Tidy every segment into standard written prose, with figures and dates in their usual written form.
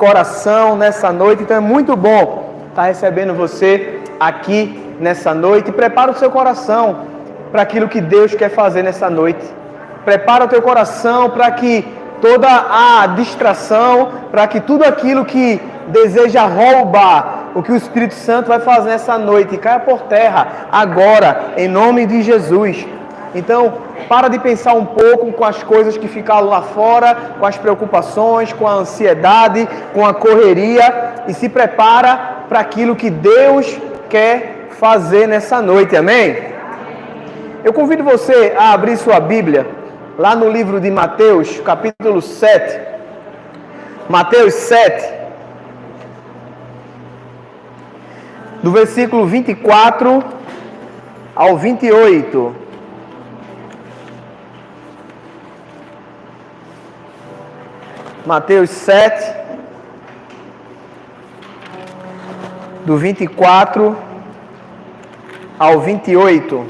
coração nessa noite. Então é muito bom estar recebendo você aqui nessa noite. Prepara o seu coração para aquilo que Deus quer fazer nessa noite. Prepara o teu coração para que toda a distração, para que tudo aquilo que deseja roubar o que o Espírito Santo vai fazer nessa noite caia por terra agora, em nome de Jesus. Então, para de pensar um pouco com as coisas que ficaram lá fora, com as preocupações, com a ansiedade, com a correria, e se prepara para aquilo que Deus quer fazer nessa noite, amém? Eu convido você a abrir sua Bíblia lá no livro de Mateus, capítulo 7. Mateus 7, do versículo 24 ao 28. Mateus 7, do 24 ao 28.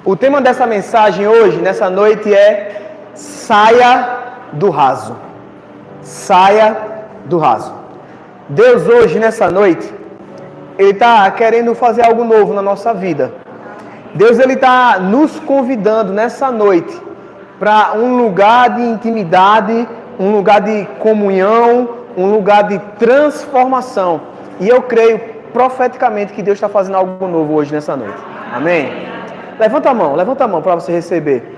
O tema dessa mensagem hoje, nessa noite, é saia do raso. Saia do raso. Deus hoje, nessa noite, Ele está querendo fazer algo novo na nossa vida. Deus, Ele está nos convidando nessa noite para um lugar de intimidade, um lugar de comunhão, um lugar de transformação. E eu creio profeticamente que Deus está fazendo algo novo hoje nessa noite. Amém? Levanta a mão para você receber.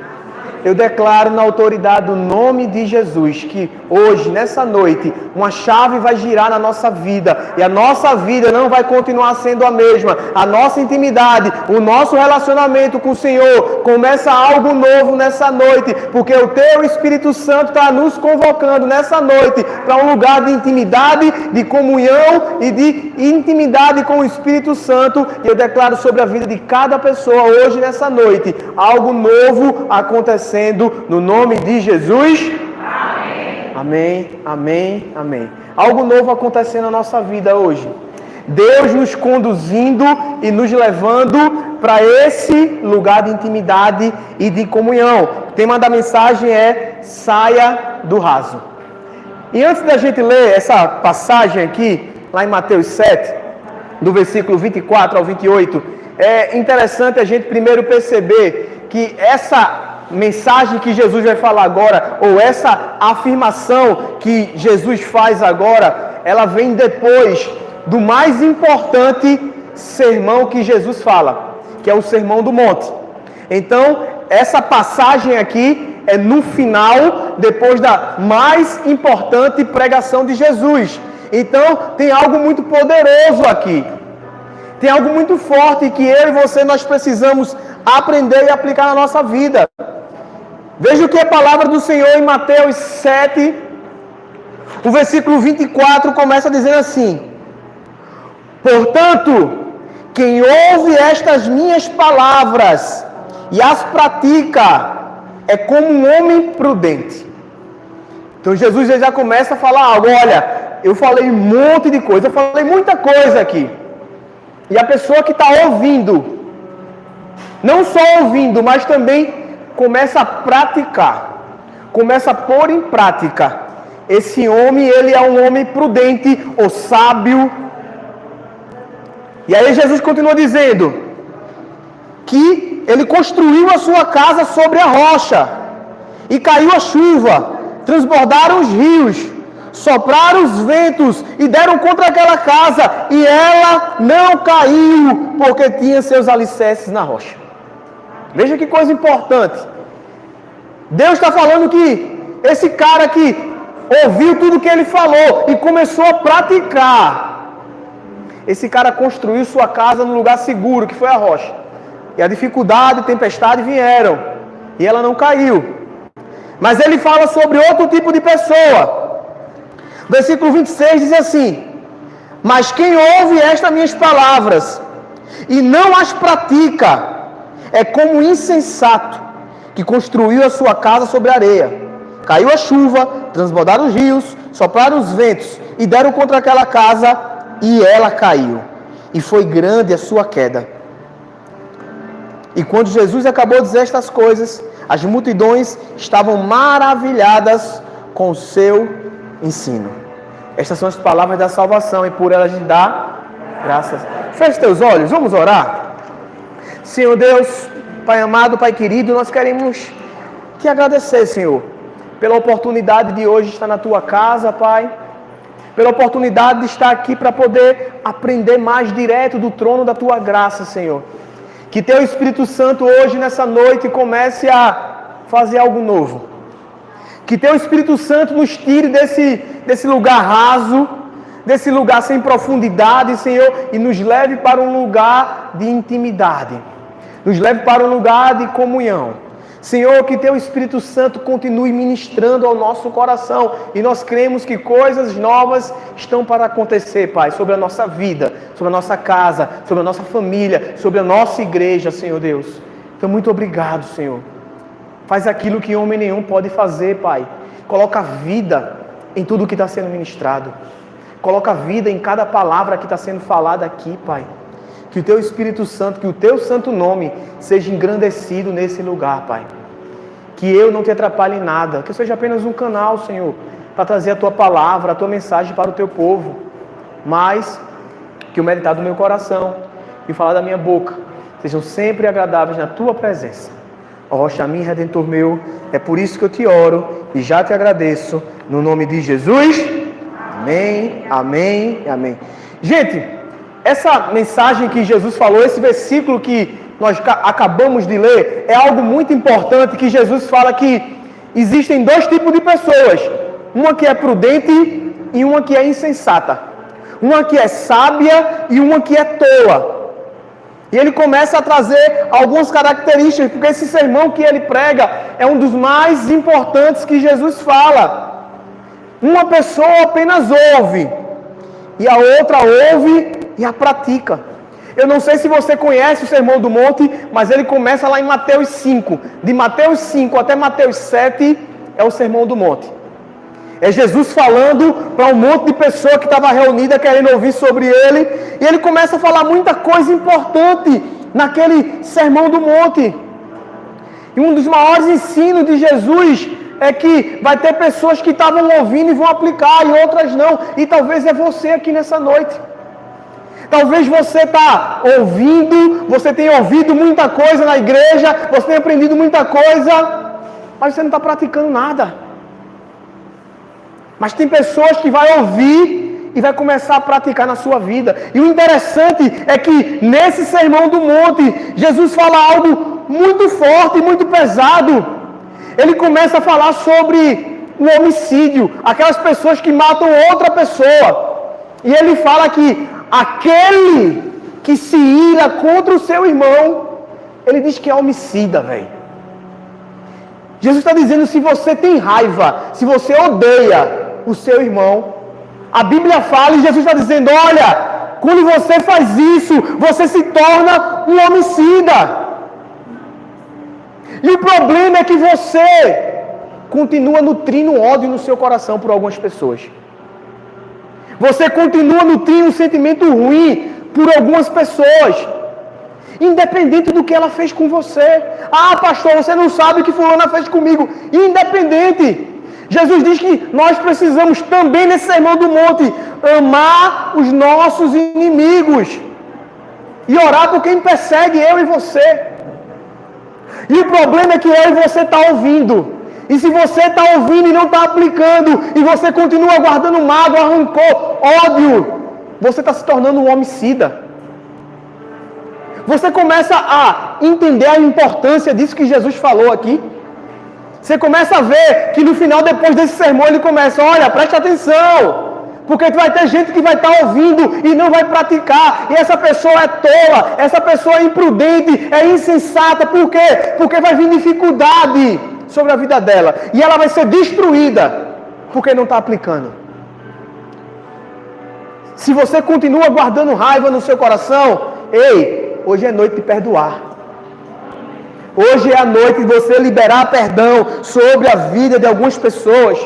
Eu declaro na autoridade do nome de Jesus que hoje, nessa noite, uma chave vai girar na nossa vida. E a nossa vida não vai continuar sendo a mesma. A nossa intimidade, o nosso relacionamento com o Senhor começa algo novo nessa noite. Porque o Teu Espírito Santo está nos convocando nessa noite para um lugar de intimidade, de comunhão e de intimidade com o Espírito Santo. E eu declaro sobre a vida de cada pessoa hoje, nessa noite, algo novo acontecendo. No nome de Jesus. Amém. Amém, amém, amém. Algo novo acontecendo na nossa vida hoje. Deus nos conduzindo e nos levando para esse lugar de intimidade e de comunhão. O tema da mensagem é saia do raso. E antes da gente ler essa passagem aqui, lá em Mateus 7, do versículo 24 ao 28, é interessante a gente primeiro perceber que essa mensagem que Jesus vai falar agora, ou essa afirmação que Jesus faz agora, ela vem depois do mais importante sermão que Jesus fala, que é o Sermão do Monte. Então, essa passagem aqui é no final, depois da mais importante pregação de Jesus. Então, tem algo muito poderoso aqui. Tem algo muito forte que eu e você, nós precisamos aprender e aplicar na nossa vida. Veja o que a palavra do Senhor em Mateus 7, o versículo 24 começa dizendo assim: portanto, quem ouve estas minhas palavras e as pratica é como um homem prudente. Então Jesus já começa a falar algo. Olha, eu falei um monte de coisa, eu falei muita coisa aqui. E a pessoa que está ouvindo, não só ouvindo, mas também começa a praticar, começa a pôr em prática. Esse homem, ele é um homem prudente ou sábio. E aí Jesus continua dizendo que ele construiu a sua casa sobre a rocha, e caiu a chuva, transbordaram os rios, sopraram os ventos e deram contra aquela casa, e ela não caiu, porque tinha seus alicerces na rocha. Veja que coisa importante. Deus está falando que esse cara que ouviu tudo que ele falou e começou a praticar, esse cara construiu sua casa num lugar seguro, que foi a rocha. E a dificuldade e a tempestade vieram, e ela não caiu. Mas ele fala sobre outro tipo de pessoa. Versículo 26 diz assim: mas quem ouve estas minhas palavras e não as pratica é como um insensato que construiu a sua casa sobre a areia. Caiu a chuva, transbordaram os rios, sopraram os ventos e deram contra aquela casa, e ela caiu. E foi grande a sua queda. E quando Jesus acabou de dizer estas coisas, as multidões estavam maravilhadas com o seu ensino. Estas são as palavras da salvação e por elas lhe dá graças. Feche teus olhos, vamos orar. Senhor Deus, Pai amado, Pai querido, nós queremos te agradecer, Senhor, pela oportunidade de hoje estar na tua casa, Pai, pela oportunidade de estar aqui para poder aprender mais direto do trono da tua graça, Senhor. Que teu Espírito Santo hoje, nessa noite, comece a fazer algo novo. Que teu Espírito Santo nos tire desse lugar raso, desse lugar sem profundidade, Senhor, e nos leve para um lugar de intimidade. Nos leve para um lugar de comunhão. Senhor, que teu Espírito Santo continue ministrando ao nosso coração. E nós cremos que coisas novas estão para acontecer, Pai, sobre a nossa vida, sobre a nossa casa, sobre a nossa família, sobre a nossa igreja, Senhor Deus. Então, muito obrigado, Senhor. Faz aquilo que homem nenhum pode fazer, Pai. Coloca vida em tudo que está sendo ministrado. Coloca vida em cada palavra que está sendo falada aqui, Pai. Que o teu Espírito Santo, que o teu santo nome seja engrandecido nesse lugar, Pai. Que eu não te atrapalhe em nada. Que eu seja apenas um canal, Senhor, para trazer a tua palavra, a tua mensagem para o teu povo. Mas que o meditar do meu coração e o falar da minha boca sejam sempre agradáveis na tua presença. Ó rocha minha, Redentor meu, é por isso que eu te oro e já te agradeço. No nome de Jesus. Amém, amém e amém. Gente, essa mensagem que Jesus falou, esse versículo que nós acabamos de ler, é algo muito importante, que Jesus fala que existem dois tipos de pessoas. Uma que é prudente e uma que é insensata. Uma que é sábia e uma que é tola. E ele começa a trazer algumas características, porque esse sermão que ele prega é um dos mais importantes que Jesus fala. Uma pessoa apenas ouve, e a outra ouve e a pratica. Eu não sei se você conhece o Sermão do Monte, mas ele começa lá em Mateus 5. De Mateus 5 até Mateus 7 é o Sermão do Monte. É Jesus falando para um monte de pessoa que estava reunida querendo ouvir sobre ele. E ele começa a falar muita coisa importante naquele Sermão do Monte. E um dos maiores ensinos de Jesus é que vai ter pessoas que estavam ouvindo e vão aplicar, e outras não. E talvez é você aqui nessa noite. Talvez você está ouvindo, você tenha ouvido muita coisa na igreja, você tenha aprendido muita coisa, mas você não está praticando nada. Mas tem pessoas que vão ouvir e vai começar a praticar na sua vida. E o interessante é que nesse Sermão do Monte, Jesus fala algo muito forte, muito pesado. Ele começa a falar sobre o homicídio, aquelas pessoas que matam outra pessoa. E ele fala que aquele que se ira contra o seu irmão, ele diz que é homicida, velho. Jesus está dizendo, se você tem raiva, se você odeia o seu irmão, a Bíblia fala e Jesus está dizendo, olha, quando você faz isso, você se torna um homicida. E o problema é que você continua nutrindo ódio no seu coração por algumas pessoas. Você continua nutrindo um sentimento ruim por algumas pessoas. Independente do que ela fez com você. Ah, pastor, você não sabe o que fulana fez comigo. Independente. Jesus diz que nós precisamos também nesse Sermão do Monte amar os nossos inimigos. E orar por quem persegue eu e você. E o problema é que eu e você está ouvindo. E se você está ouvindo e não está aplicando, e você continua guardando mágoa, rancor, ódio, você está se tornando um homicida. Você começa a entender a importância disso que Jesus falou aqui. Você começa a ver que no final, depois desse sermão, ele começa, olha, preste atenção. Porque vai ter gente que vai estar ouvindo e não vai praticar. E essa pessoa é tola, essa pessoa é imprudente, é insensata. Por quê? Porque vai vir dificuldade sobre a vida dela. E ela vai ser destruída porque não está aplicando. Se você continua guardando raiva no seu coração, ei, hoje é noite de perdoar. Hoje é a noite de você liberar perdão sobre a vida de algumas pessoas.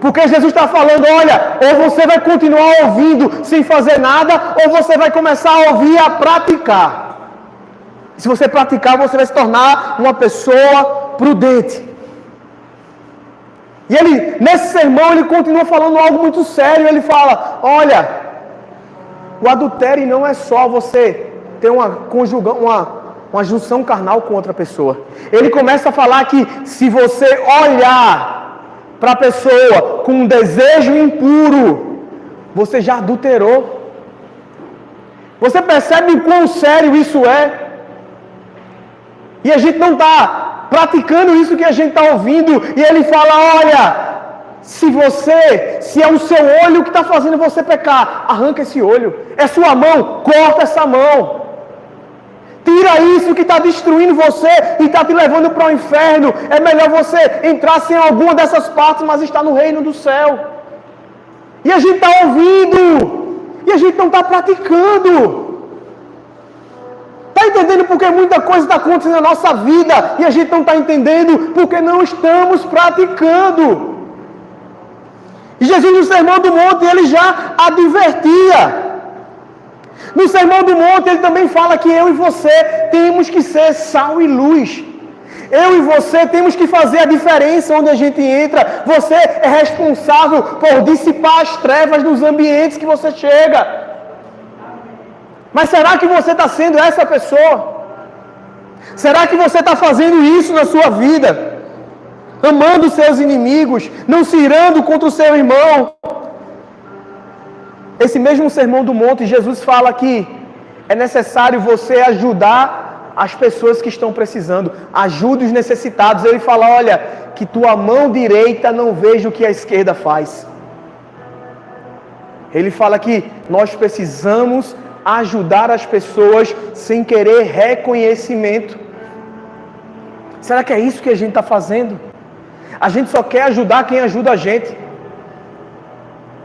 Porque Jesus está falando, olha, ou você vai continuar ouvindo sem fazer nada, ou você vai começar a ouvir e a praticar. Se você praticar, você vai se tornar uma pessoa prudente. E ele, nesse sermão, ele continua falando algo muito sério. Ele fala, olha, o adultério não é só você ter uma junção carnal com outra pessoa. Ele começa a falar que se você olhar para a pessoa com um desejo impuro, você já adulterou. Você percebe o quão sério isso é? E a gente não está praticando isso que a gente está ouvindo. E ele fala, olha, se é o seu olho que está fazendo você pecar, arranca esse olho. É sua mão, corta essa mão. Tira isso que está destruindo você e está te levando para o inferno. É melhor você entrar sem alguma dessas partes, mas estar no reino do céu. E a gente está ouvindo. E a gente não está praticando. Está entendendo porque muita coisa está acontecendo na nossa vida. E a gente não está entendendo porque não estamos praticando. E Jesus no Sermão do Monte, ele já advertia. No Sermão do Monte, ele também fala que eu e você temos que ser sal e luz. Eu e você temos que fazer a diferença onde a gente entra. Você é responsável por dissipar as trevas nos ambientes que você chega. Mas será que você está sendo essa pessoa? Será que você está fazendo isso na sua vida? Amando os seus inimigos, não se irando contra o seu irmão. Esse mesmo Sermão do Monte, Jesus fala que é necessário você ajudar as pessoas que estão precisando. Ajude os necessitados. Ele fala, olha, que tua mão direita não veja o que a esquerda faz. Ele fala que nós precisamos ajudar as pessoas sem querer reconhecimento. Será que é isso que a gente está fazendo? A gente só quer ajudar quem ajuda a gente.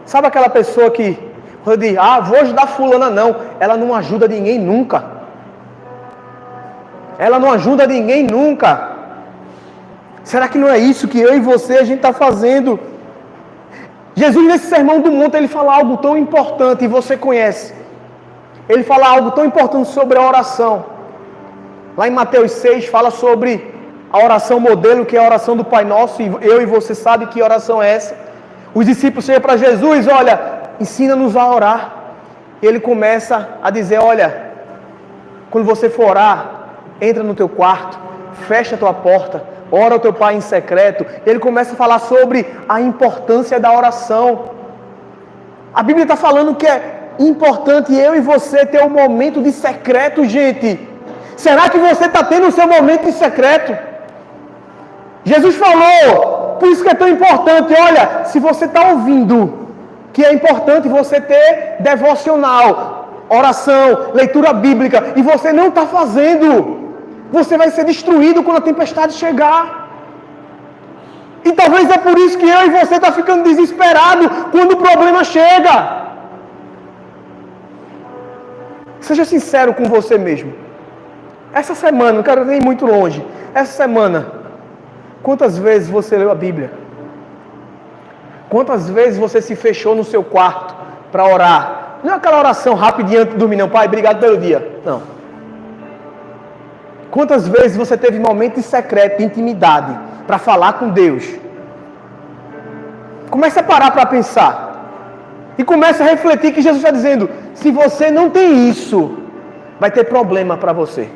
Sabe aquela pessoa que eu digo, vou ajudar fulana, não. Ela não ajuda ninguém nunca. Ela não ajuda ninguém nunca. Será que não é isso que eu e você a gente está fazendo? Jesus nesse Sermão do Monte, ele fala algo tão importante e você conhece. Ele fala algo tão importante sobre a oração. Lá em Mateus 6 fala sobre a oração modelo, que é a oração do Pai Nosso. E eu e você sabem que oração é essa. Os discípulos chegam para Jesus, olha, ensina-nos a orar. E ele começa a dizer, olha, quando você for orar, entra no teu quarto, fecha a tua porta, ora ao teu Pai em secreto. Ele começa a falar sobre a importância da oração. A Bíblia está falando que é importante eu e você ter um momento de secreto, gente. Será que você está tendo o seu momento de secreto? Jesus falou, por isso que é tão importante. Olha, se você está ouvindo que é importante você ter devocional, oração, leitura bíblica, e você não está fazendo, você vai ser destruído quando a tempestade chegar. E talvez é por isso que eu e você está ficando desesperado quando o problema chega. Seja sincero com você mesmo. Essa semana, não quero nem ir muito longe. Essa semana, quantas vezes você leu a Bíblia? Quantas vezes você se fechou no seu quarto para orar? Não é aquela oração rapidinha antes de dormir, não. Pai, obrigado pelo dia. Não. Quantas vezes você teve momento de secreto, de intimidade, para falar com Deus? Comece a parar para pensar. E comece a refletir que Jesus está dizendo, se você não tem isso, vai ter problema para você.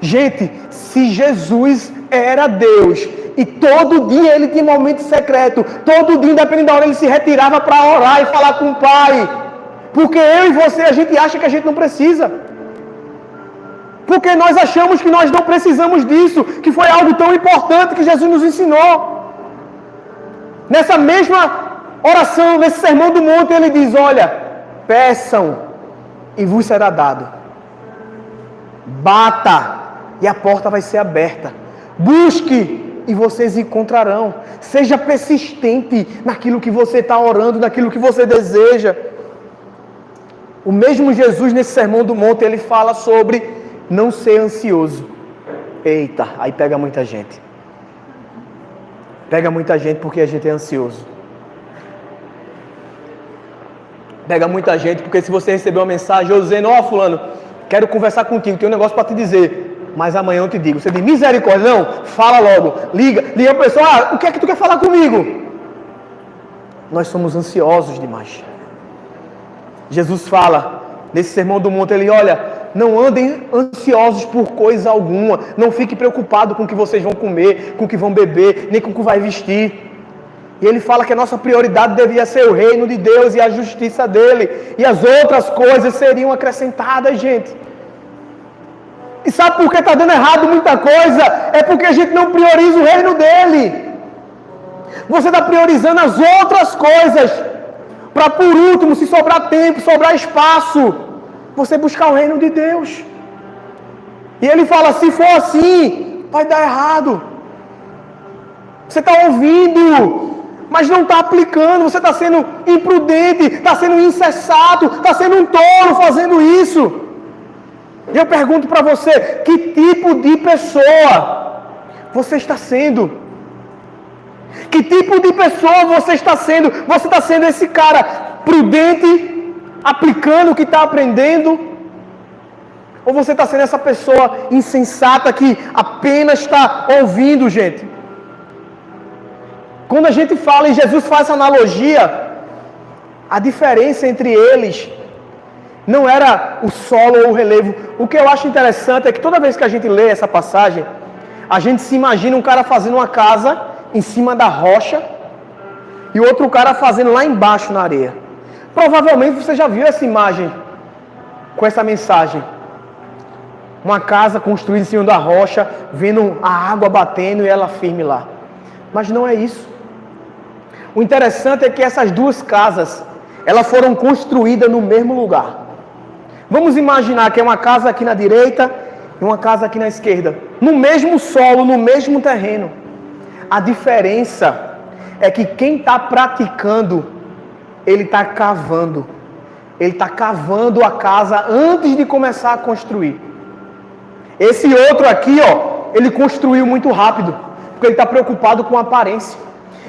Gente, se Jesus era Deus, e todo dia ele tinha momento secreto, todo dia, independente da hora, ele se retirava para orar e falar com o Pai. Porque eu e você, a gente acha que a gente não precisa. Porque nós achamos que nós não precisamos disso, que foi algo tão importante que Jesus nos ensinou. Nessa mesma oração, nesse Sermão do Monte, ele diz, olha, peçam e vos será dado. Bata e a porta vai ser aberta. Busque e vocês encontrarão. Seja persistente naquilo que você está orando, naquilo que você deseja. O mesmo Jesus, nesse Sermão do Monte, ele fala sobre não ser ansioso. Eita, aí pega muita gente. Pega muita gente porque a gente é ansioso. Pega muita gente porque se você receber uma mensagem ou dizendo, fulano, quero conversar contigo, tenho um negócio para te dizer. mas amanhã eu te digo. Você diz, misericórdia, não, fala logo, liga a pessoa, o que é que tu quer falar comigo? Nós somos ansiosos demais. Jesus fala, nesse Sermão do Monte, ele olha, não andem ansiosos por coisa alguma, não fique preocupado com o que vocês vão comer, com o que vão beber, nem com o que vai vestir. E ele fala que a nossa prioridade devia ser o reino de Deus e a justiça dele. E as outras coisas seriam acrescentadas, gente. E sabe por que está dando errado muita coisa? É porque a gente não prioriza o reino dele. Você está priorizando as outras coisas. Para por último, se sobrar tempo, sobrar espaço, você buscar o reino de Deus. E ele fala, se for assim, vai dar errado. Você está ouvindo, mas não está aplicando, você está sendo imprudente, está sendo insensato, está sendo um tolo fazendo isso. E eu pergunto para você, que tipo de pessoa você está sendo? Que tipo de pessoa você está sendo? Você está sendo esse cara prudente, aplicando o que está aprendendo? Ou você está sendo essa pessoa insensata que apenas está ouvindo, gente? Quando a gente fala e Jesus faz essa analogia, a diferença entre eles não era o solo ou o relevo. O que eu acho interessante é que toda vez que a gente lê essa passagem, a gente se imagina um cara fazendo uma casa em cima da rocha e outro cara fazendo lá embaixo na areia. Provavelmente você já viu essa imagem com essa mensagem. Uma casa construída em cima da rocha, vendo a água batendo e ela firme lá. Mas não é isso. O interessante é que essas duas casas, elas foram construídas no mesmo lugar. Vamos imaginar que é uma casa aqui na direita e uma casa aqui na esquerda. No mesmo solo, no mesmo terreno. A diferença é que quem está praticando, ele está cavando. Ele está cavando a casa antes de começar a construir. Esse outro aqui, ó, ele construiu muito rápido, porque ele está preocupado com a aparência.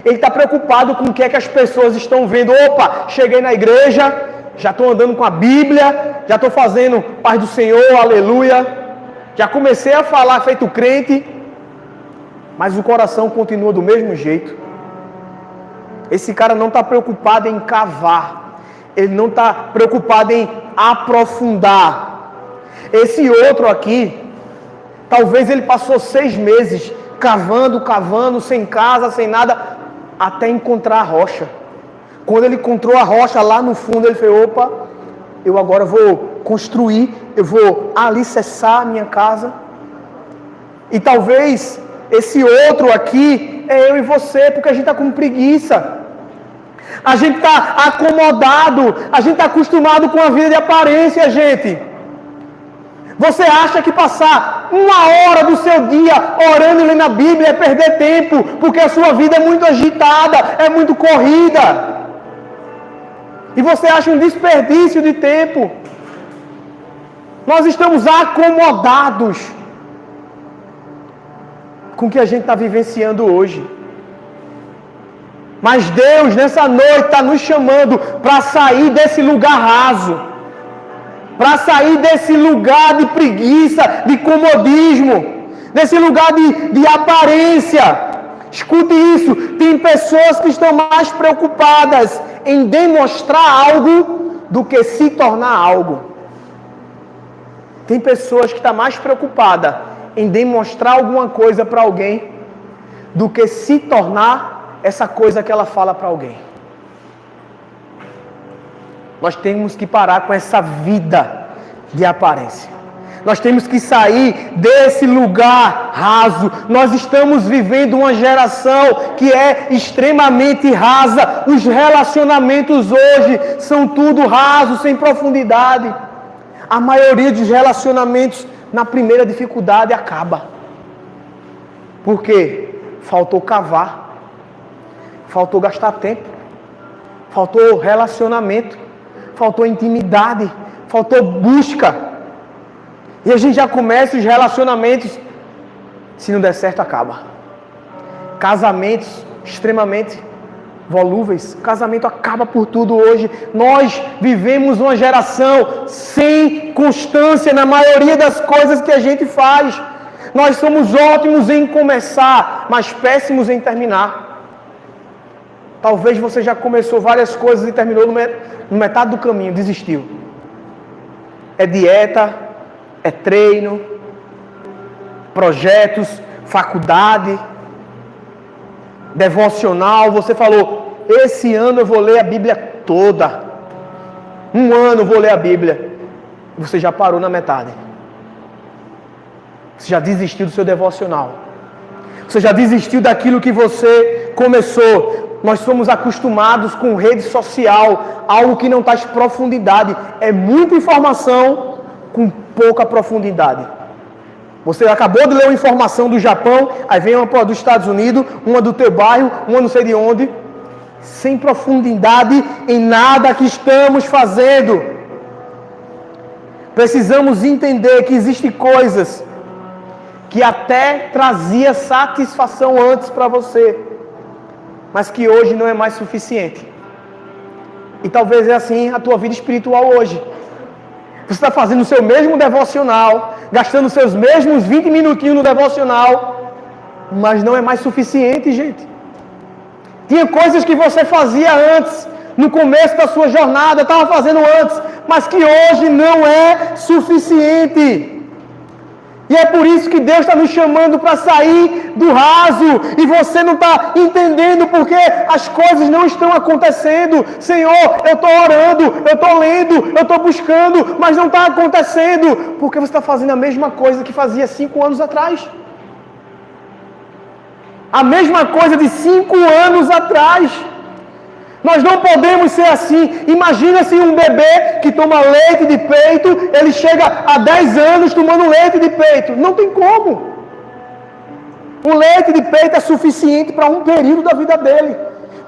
Ele está preocupado com o que é que as pessoas estão vendo. Opa, cheguei na igreja, já estou andando com a Bíblia, já estou fazendo paz do Senhor, aleluia. Já comecei a falar feito crente, mas o coração continua do mesmo jeito. Esse cara não está preocupado em cavar. Ele não está preocupado em aprofundar. Esse outro aqui, talvez ele passou 6 meses cavando, sem casa, sem nada, até encontrar a rocha. Quando ele encontrou a rocha lá no fundo, ele falou, opa, eu agora vou construir, eu vou alicerçar a minha casa. E talvez esse outro aqui é eu e você, porque a gente está com preguiça. A gente está acomodado, a gente está acostumado com a vida de aparência, gente. Você acha que passar 1 hora do seu dia orando e lendo a Bíblia é perder tempo, porque a sua vida é muito agitada, é muito corrida. E você acha um desperdício de tempo. Nós estamos acomodados com o que a gente está vivenciando hoje. Mas Deus, nessa noite, está nos chamando para sair desse lugar raso. Para sair desse lugar de preguiça, de comodismo, desse lugar de aparência. Escute isso, tem pessoas que estão mais preocupadas em demonstrar algo do que se tornar algo. Tem pessoas que estão mais preocupadas em demonstrar alguma coisa para alguém do que se tornar essa coisa que ela fala para alguém. Nós temos que parar com essa vida de aparência. Nós temos que sair desse lugar raso. Nós estamos vivendo uma geração que é extremamente rasa. Os relacionamentos hoje são tudo raso, sem profundidade. A maioria dos relacionamentos, na primeira dificuldade, acaba. Por quê? Faltou cavar. Faltou gastar tempo. Faltou relacionamento. Faltou intimidade, faltou busca. E a gente já começa os relacionamentos. Se não der certo, acaba. Casamentos extremamente volúveis. Casamento acaba por tudo hoje. Nós vivemos uma geração sem constância na maioria das coisas que a gente faz. Nós somos ótimos em começar, mas péssimos em terminar. Talvez você já começou várias coisas e terminou no metade do caminho, desistiu. É dieta, é treino, projetos, faculdade, devocional. Você falou, esse ano eu vou ler a Bíblia toda. Um ano eu vou ler a Bíblia. Você já parou na metade. Você já desistiu do seu devocional. Você já desistiu daquilo que você começou. Nós somos acostumados com rede social, algo que não traz profundidade. É muita informação com pouca profundidade. Você acabou de ler uma informação do Japão, aí vem uma dos Estados Unidos, uma do teu bairro, uma não sei de onde, sem profundidade em nada que estamos fazendo. Precisamos entender que existem coisas que até trazia satisfação antes para você, mas que hoje não é mais suficiente. E talvez é assim a tua vida espiritual hoje. Você está fazendo o seu mesmo devocional, gastando seus mesmos 20 minutinhos no devocional, mas não é mais suficiente, gente. Tinha coisas que você fazia antes, no começo da sua jornada, estava fazendo antes, mas que hoje não é suficiente. E é por isso que Deus está nos chamando para sair do raso. E você não está entendendo porque as coisas não estão acontecendo. Senhor, eu estou orando, eu estou lendo, eu estou buscando, mas não está acontecendo. Porque você está fazendo a mesma coisa que fazia 5 anos atrás. A mesma coisa de 5 anos atrás. Nós não podemos ser assim. Imagina se um bebê que toma leite de peito, ele chega a 10 anos tomando leite de peito. Não tem como. O leite de peito é suficiente para um período da vida dele.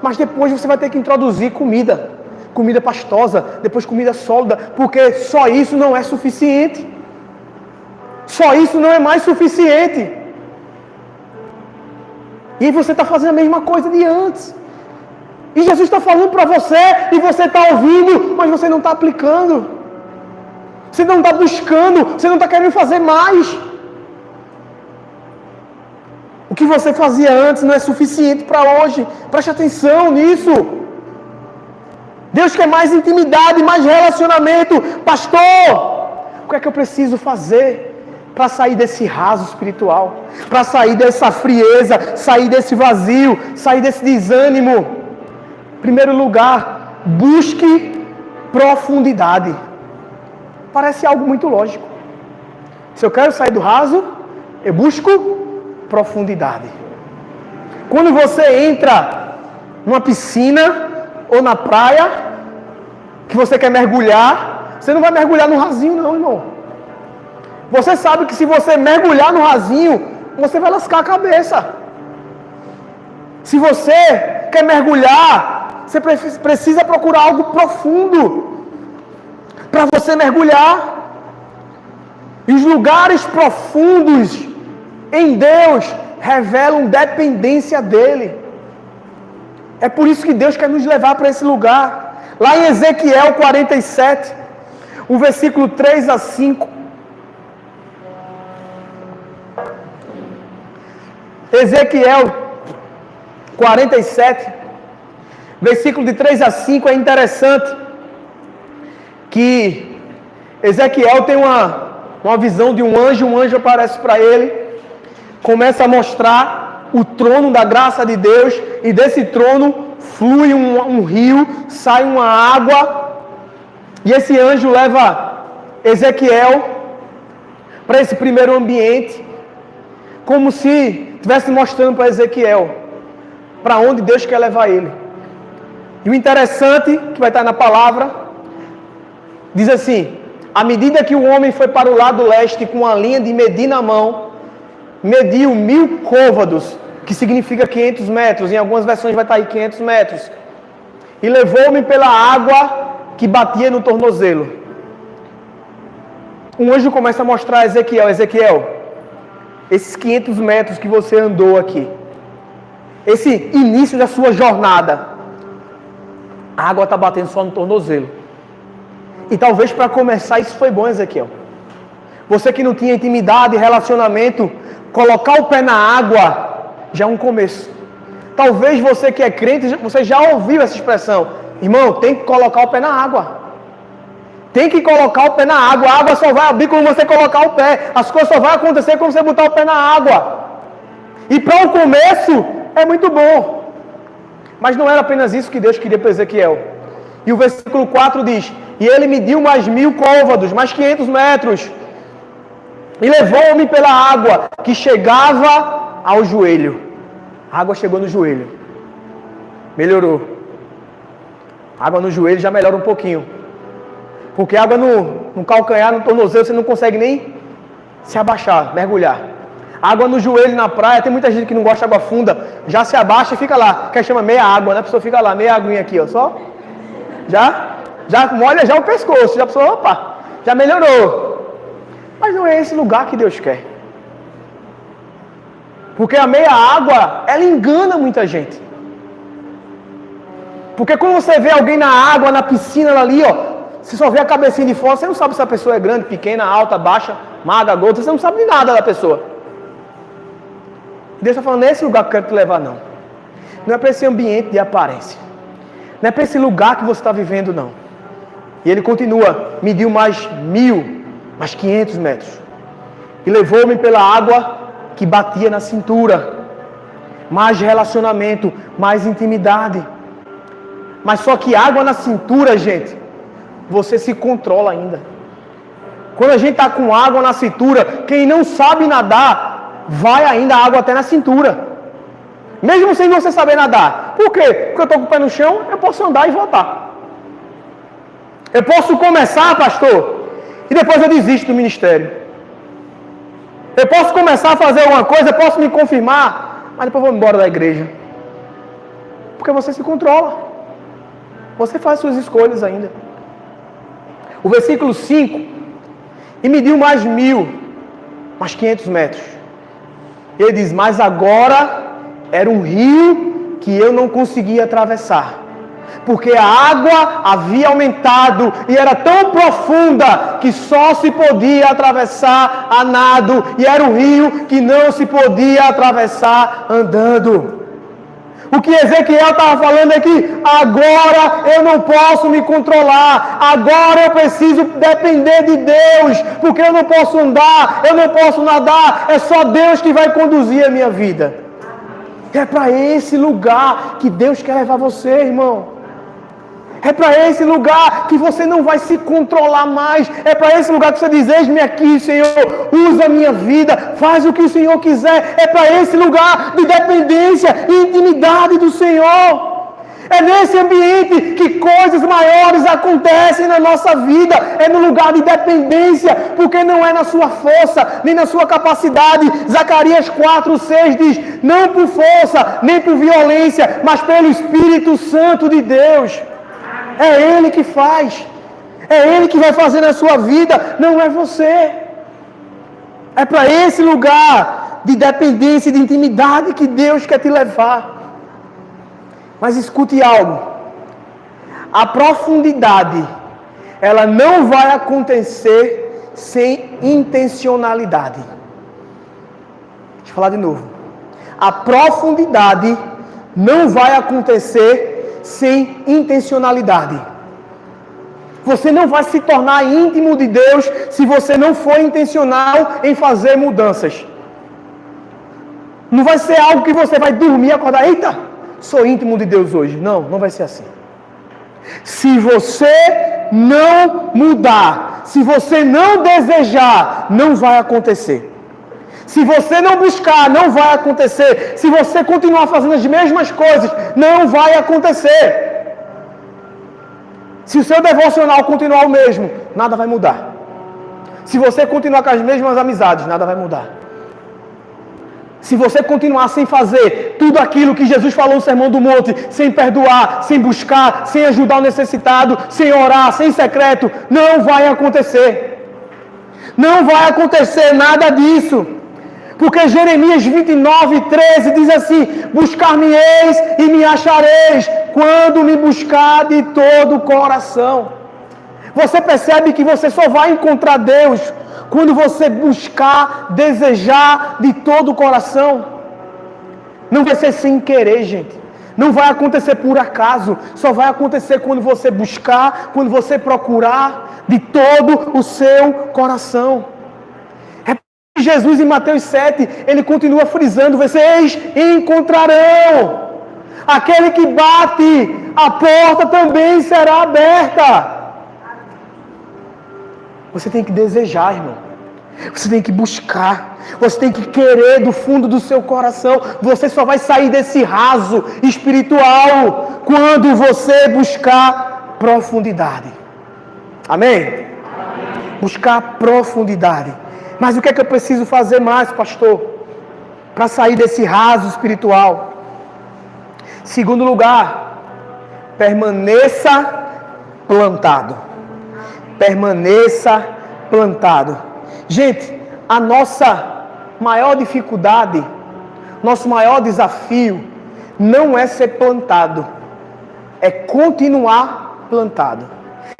Mas depois você vai ter que introduzir comida. Comida pastosa, depois comida sólida, porque só isso não é suficiente. Só isso não é mais suficiente. E você está fazendo a mesma coisa de antes. E Jesus está falando para você, e você está ouvindo, mas você não está aplicando. Você não está buscando, você não está querendo fazer mais. O que você fazia antes não é suficiente para hoje. Preste atenção nisso. Deus quer mais intimidade, mais relacionamento. Pastor, o que é que eu preciso fazer para sair desse raso espiritual? Para sair dessa frieza, sair desse vazio, sair desse desânimo? Em primeiro lugar, busque profundidade. Parece algo muito lógico. Se eu quero sair do raso, eu busco profundidade. Quando você entra numa piscina ou na praia, que você quer mergulhar, você não vai mergulhar no rasinho não, irmão. Você sabe que se você mergulhar no rasinho, você vai lascar a cabeça. Se você quer mergulhar, você precisa procurar algo profundo para você mergulhar. E os lugares profundos em Deus revelam dependência dEle. É por isso que Deus quer nos levar para esse lugar. Lá em Ezequiel 47, o versículo 3 a 5. Ezequiel 47, versículo de 3 a 5, é interessante que Ezequiel tem uma visão de um anjo aparece para ele, começa a mostrar o trono da graça de Deus, e desse trono flui um rio, sai uma água, e esse anjo leva Ezequiel para esse primeiro ambiente, como se estivesse mostrando para Ezequiel para onde Deus quer levar ele. E o interessante, que vai estar na palavra, diz assim: à medida que o homem foi para o lado leste com a linha de medir na mão, mediu 1000 côvados, que significa 500 metros, em algumas versões vai estar aí 500 metros, e levou-me pela água que batia no tornozelo. Um anjo começa a mostrar a Ezequiel, esses 500 metros que você andou aqui, esse início da sua jornada, a água está batendo só no tornozelo. E talvez para começar isso foi bom, Ezequiel. Você que não tinha intimidade, relacionamento, colocar o pé na água já é um começo. Talvez você que é crente, você já ouviu essa expressão. Irmão, tem que colocar o pé na água. Tem que colocar o pé na água. A água só vai abrir quando você colocar o pé. As coisas só vão acontecer quando você botar o pé na água. E para o começo é muito bom. Mas não era apenas isso que Deus queria para Ezequiel. E o versículo 4 diz: e ele mediu mais 1000 côvados, mais 500 metros. E levou-me pela água que chegava ao joelho. A água chegou no joelho. Melhorou. Água no joelho já melhora um pouquinho. Porque água no calcanhar, no tornozelo, você não consegue nem se abaixar, mergulhar. Água no joelho na praia, tem muita gente que não gosta de água funda, já se abaixa e fica lá. Que chama meia água, né? A pessoa fica lá, meia aguinha aqui, ó, só. Já molha já o pescoço, já a pessoa, opa, já melhorou. Mas não é esse lugar que Deus quer. Porque a meia água, ela engana muita gente. Porque quando você vê alguém na água, na piscina ali, ó, você só vê a cabecinha de fora, você não sabe se a pessoa é grande, pequena, alta, baixa, magra, gorda, você não sabe de nada da pessoa. Deus está falando, não é esse lugar que eu quero te levar, não. Não é para esse ambiente de aparência. Não é para esse lugar que você está vivendo, não. E ele continua, mediu mais 1000, mais 500 metros. E levou-me pela água que batia na cintura. Mais relacionamento, mais intimidade. Mas só que água na cintura, gente, você se controla ainda. Quando a gente está com água na cintura, quem não sabe nadar, vai ainda a água até na cintura. Mesmo sem você saber nadar. Por quê? Porque eu estou com o pé no chão, eu posso andar e voltar. Eu posso começar, pastor, e depois eu desisto do ministério. Eu posso começar a fazer alguma coisa, eu posso me confirmar, mas depois eu vou embora da igreja. Porque você se controla. Você faz suas escolhas ainda. O versículo 5. E mediu mais 1000, mais 500 metros. Ele diz, mas agora era um rio que eu não conseguia atravessar. Porque a água havia aumentado e era tão profunda que só se podia atravessar a nado. E era um rio que não se podia atravessar andando. O que Ezequiel estava falando é que agora eu não posso me controlar, agora eu preciso depender de Deus, porque eu não posso andar, eu não posso nadar, é só Deus que vai conduzir a minha vida. É para esse lugar que Deus quer levar você, irmão. É para esse lugar que você não vai se controlar mais. É para esse lugar que você diz, eis-me aqui, Senhor, usa a minha vida, faz o que o Senhor quiser. É para esse lugar de dependência e intimidade do Senhor. É nesse ambiente que coisas maiores acontecem na nossa vida. É no lugar de dependência, porque não é na sua força, nem na sua capacidade. Zacarias 4:6 diz, não por força, nem por violência, mas pelo Espírito Santo de Deus. É Ele que faz. É Ele que vai fazer na sua vida, não é você. É para esse lugar de dependência e de intimidade que Deus quer te levar. Mas escute algo. A profundidade, ela não vai acontecer sem intencionalidade. Deixa eu falar de novo. A profundidade não vai acontecer sem intencionalidade. Você não vai se tornar íntimo de Deus se você não for intencional em fazer mudanças. Não vai ser algo que você vai dormir e acordar, eita, sou íntimo de Deus hoje. Não, não vai ser assim. Se você não mudar, se você não desejar, não vai acontecer. Se você não buscar, não vai acontecer. Se você continuar fazendo as mesmas coisas, não vai acontecer. Se o seu devocional continuar o mesmo, nada vai mudar. Se você continuar com as mesmas amizades, nada vai mudar. Se você continuar sem fazer tudo aquilo que Jesus falou no Sermão do Monte, sem perdoar, sem buscar, sem ajudar o necessitado, sem orar, sem secreto, não vai acontecer. Não vai acontecer nada disso. Porque Jeremias 29:13 diz assim, buscar-me-eis e me achareis, quando me buscar de todo o coração. Você percebe que você só vai encontrar Deus quando você buscar, desejar de todo o coração. Não vai ser sem querer, gente. Não vai acontecer por acaso. Só vai acontecer quando você buscar, quando você procurar de todo o seu coração. Jesus em Mateus 7, ele continua frisando, vocês encontrarão. Aquele que bate, a porta também será aberta. Você tem que desejar, irmão. Você tem que buscar. Você tem que querer do fundo do seu coração. Você só vai sair desse raso espiritual quando você buscar profundidade. Amém? Amém. Buscar profundidade. Mas o que é que eu preciso fazer mais, pastor? Para sair desse raso espiritual. Segundo lugar, permaneça plantado. Permaneça plantado. Gente, a nossa maior dificuldade, nosso maior desafio, não é ser plantado, é continuar plantado,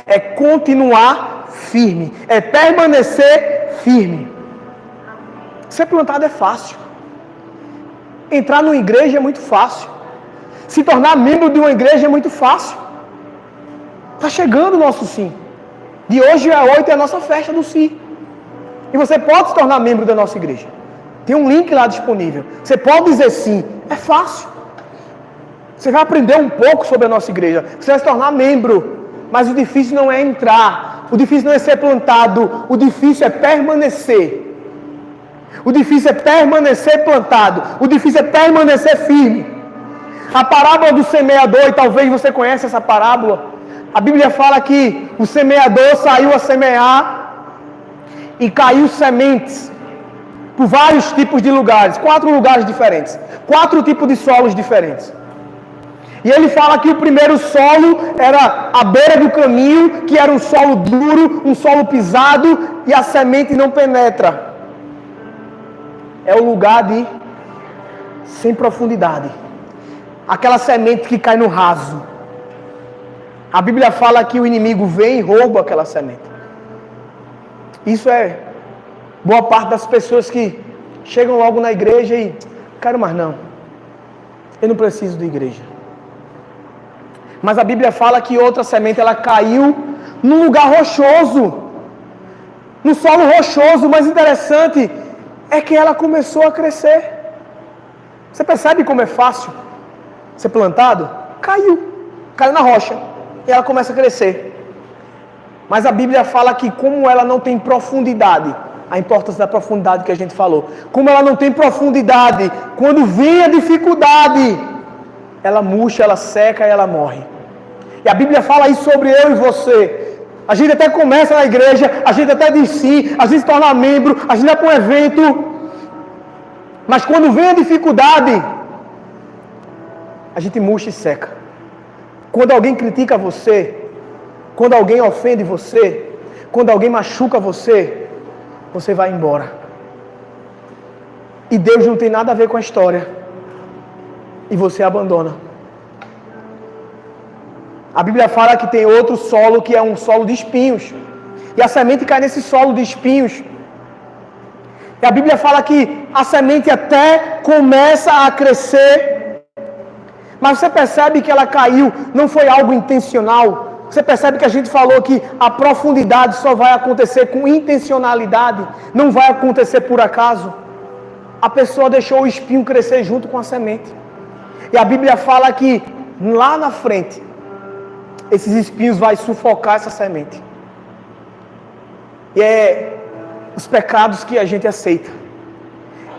é continuar firme, é permanecer firme. Ser plantado é fácil. Entrar numa igreja é muito fácil. Se tornar membro de uma igreja é muito fácil. Está chegando o nosso sim. De hoje a 8 é a nossa festa do sim. E você pode se tornar membro da nossa igreja. Tem um link lá disponível. Você pode dizer sim. É fácil. Você vai aprender um pouco sobre a nossa igreja. Você vai se tornar membro. Mas o difícil não é entrar. O difícil não é ser plantado. O difícil é permanecer. O difícil é permanecer plantado. O difícil é permanecer firme. A parábola do semeador, e talvez você conheça essa parábola. A Bíblia fala que o semeador saiu a semear e caiu sementes por vários tipos de lugares. 4 lugares diferentes. 4 tipos de solos diferentes. E ele fala que o primeiro solo era à beira do caminho, que era um solo duro, um solo pisado, e a semente não penetra. É o lugar de sem profundidade. Aquela semente que cai no raso. A Bíblia fala que o inimigo vem e rouba aquela semente. Isso é boa parte das pessoas que chegam logo na igreja e quero mais não. Eu não preciso de igreja. Mas a Bíblia fala que outra semente ela caiu num lugar rochoso. No solo rochoso, o mais interessante é que ela começou a crescer. Você percebe como é fácil ser plantado? Caiu na rocha e ela começa a crescer. Mas a Bíblia fala que como ela não tem profundidade, a importância da profundidade que a gente falou, como ela não tem profundidade, quando vem a dificuldade, ela murcha, ela seca e ela morre. E a Bíblia fala isso sobre eu e você. A gente até começa na igreja, a gente até diz sim, a gente se torna membro, a gente vai para um evento, mas quando vem a dificuldade, a gente murcha e seca. Quando alguém critica você, quando alguém ofende você, quando alguém machuca você, você vai embora. E Deus não tem nada a ver com a história. E você abandona. A Bíblia fala que tem outro solo que é um solo de espinhos. E a semente cai nesse solo de espinhos. E a Bíblia fala que a semente até começa a crescer. Mas você percebe que ela caiu, não foi algo intencional. Você percebe que a gente falou que a profundidade só vai acontecer com intencionalidade. Não vai acontecer por acaso. A pessoa deixou o espinho crescer junto com a semente. E a Bíblia fala que lá na frente, esses espinhos vão sufocar essa semente. E é os pecados que a gente aceita.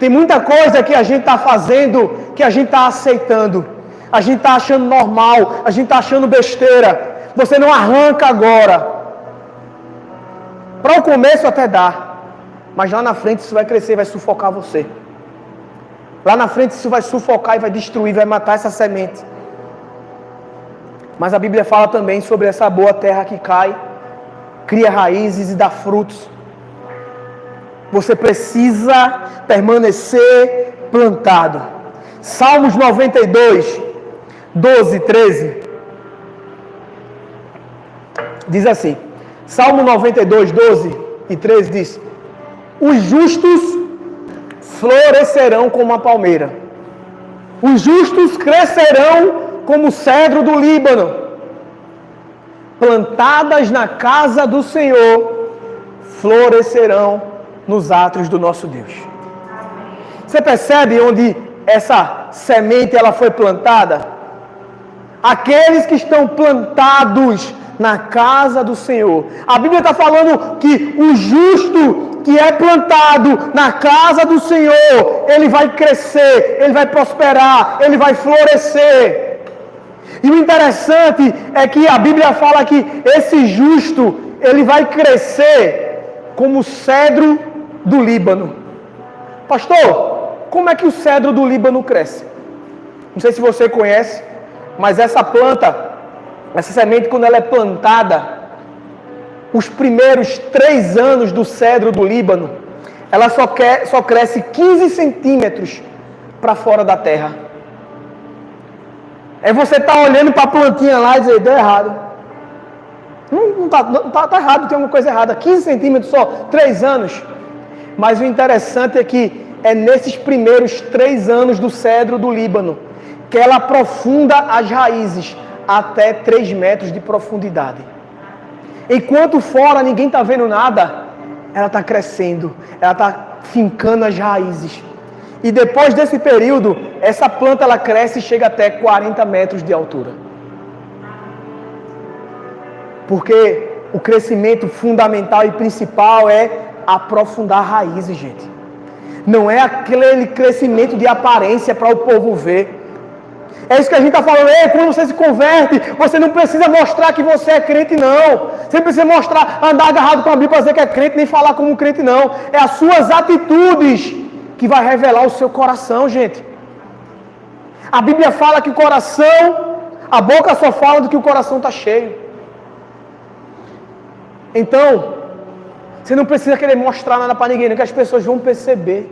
Tem muita coisa que a gente está fazendo, que a gente está aceitando. A gente está achando normal, a gente está achando besteira. Você não arranca agora. Para o começo até dá. Mas lá na frente isso vai crescer, vai sufocar você. Lá na frente isso vai sufocar e vai destruir, vai matar essa semente. Mas a Bíblia fala também sobre essa boa terra que cai, cria raízes e dá frutos. Você precisa permanecer plantado. Salmos 92, 12, 13. Diz assim. Salmo 92, 12 e 13 diz: os justos florescerão como a palmeira. Os justos crescerão como o cedro do Líbano. Plantadas na casa do Senhor, florescerão nos átrios do nosso Deus. Você percebe onde essa semente ela foi plantada? Aqueles que estão plantados na casa do Senhor. A Bíblia está falando que o justo que é plantado na casa do Senhor, ele vai crescer, ele vai prosperar, ele vai florescer. E o interessante é que a Bíblia fala que esse justo, ele vai crescer como o cedro do Líbano. Pastor, como é que o cedro do Líbano cresce? Não sei se você conhece, mas essa planta, essa semente, quando ela é plantada, os primeiros 3 anos do cedro do Líbano, ela só cresce 15 centímetros para fora da terra. É você estar olhando para a plantinha lá e dizer, deu errado. Não tá errado, tem alguma coisa errada. 15 centímetros só, 3 anos. Mas o interessante é que é nesses primeiros 3 anos do cedro do Líbano que ela aprofunda as raízes até 3 metros de profundidade. Enquanto fora ninguém está vendo nada, ela está crescendo, ela está fincando as raízes. E depois desse período, essa planta ela cresce e chega até 40 metros de altura. Porque o crescimento fundamental e principal é aprofundar raízes, gente. Não é aquele crescimento de aparência para o povo ver. É isso que a gente está falando. Quando você se converte, você não precisa mostrar que você é crente, não. Você não precisa mostrar, andar agarrado com a Bíblia para dizer que é crente, nem falar como crente, não. É as suas atitudes que vai revelar o seu coração, gente. A Bíblia fala que o coração, a boca só fala do que o coração está cheio. Então, você não precisa querer mostrar nada para ninguém, não, que as pessoas vão perceber.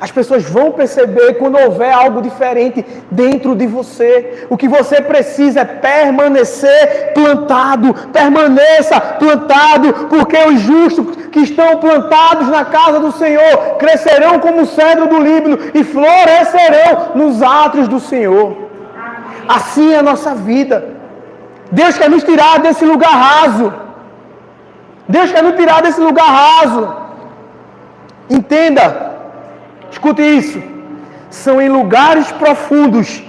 As pessoas vão perceber quando houver algo diferente dentro de você. O que você precisa é permanecer plantado. Permaneça plantado, porque os justos que estão plantados na casa do Senhor crescerão como o cedro do Líbano e florescerão nos átrios do Senhor. Assim é a nossa vida. Deus quer nos tirar desse lugar raso. Deus quer nos tirar desse lugar raso. Entenda. Escute isso. São em lugares profundos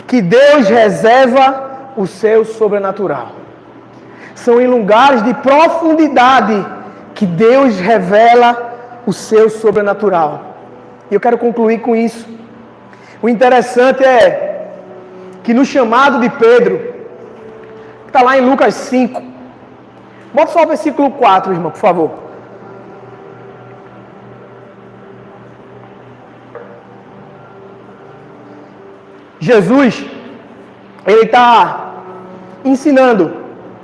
que Deus reserva o seu sobrenatural. São em lugares de profundidade que Deus revela o seu sobrenatural. E eu quero concluir com isso. O interessante é que no chamado de Pedro, que está lá em Lucas 5, bota só o versículo 4, irmão, por favor. Jesus, ele está ensinando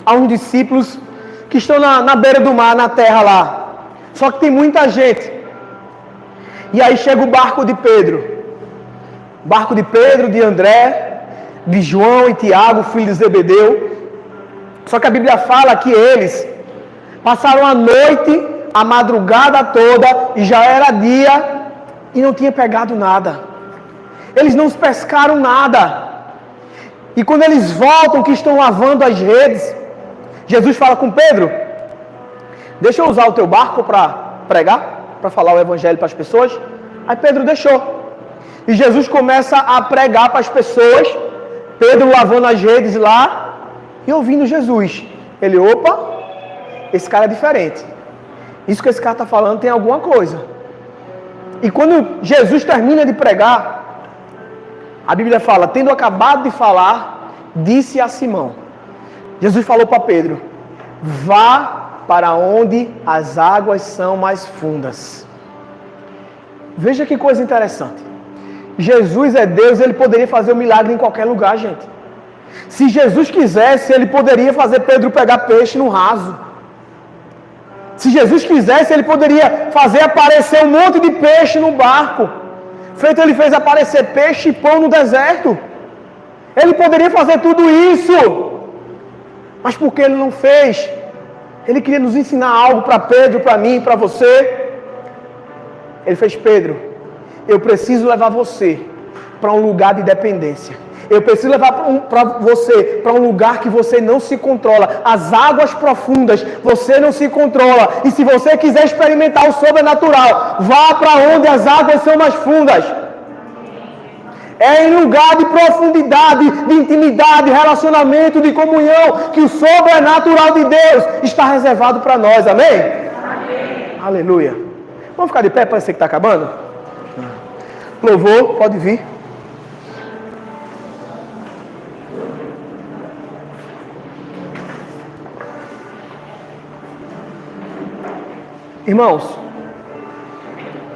a uns discípulos que estão na beira do mar, na terra lá. Só que tem muita gente. E aí chega o barco de Pedro. Barco de Pedro, de André, de João e Tiago, filho de Zebedeu. Só que a Bíblia fala que eles passaram a noite, a madrugada toda, e já era dia, e não tinha pegado nada. Eles não pescaram nada. E quando eles voltam, que estão lavando as redes, Jesus fala com Pedro, deixa eu usar o teu barco para pregar, para falar o evangelho para as pessoas. Aí Pedro deixou. E Jesus começa a pregar para as pessoas, Pedro lavando as redes lá, e ouvindo Jesus. Ele, opa, esse cara é diferente. Isso que esse cara está falando tem alguma coisa. E quando Jesus termina de pregar, a Bíblia fala, tendo acabado de falar, disse a Simão. Jesus falou para Pedro, vá para onde as águas são mais fundas. Veja que coisa interessante. Jesus é Deus, ele poderia fazer um milagre em qualquer lugar, gente. Se Jesus quisesse, ele poderia fazer Pedro pegar peixe no raso. Se Jesus quisesse, ele poderia fazer aparecer um monte de peixe no barco. Feito ele fez aparecer peixe e pão no deserto. Ele poderia fazer tudo isso. Mas por que ele não fez? Ele queria nos ensinar algo para Pedro, para mim, para você. Ele fez: Pedro, eu preciso levar você para um lugar de dependência. Eu preciso levar você para um lugar que você não se controla. As águas profundas, você não se controla. E se você quiser experimentar o sobrenatural, vá para onde as águas são mais fundas. É em lugar de profundidade, de intimidade, relacionamento, de comunhão, que o sobrenatural de Deus está reservado para nós. Amém? Amém. Aleluia. Vamos ficar de pé, parece que está acabando? Louvor, pode vir. Irmãos,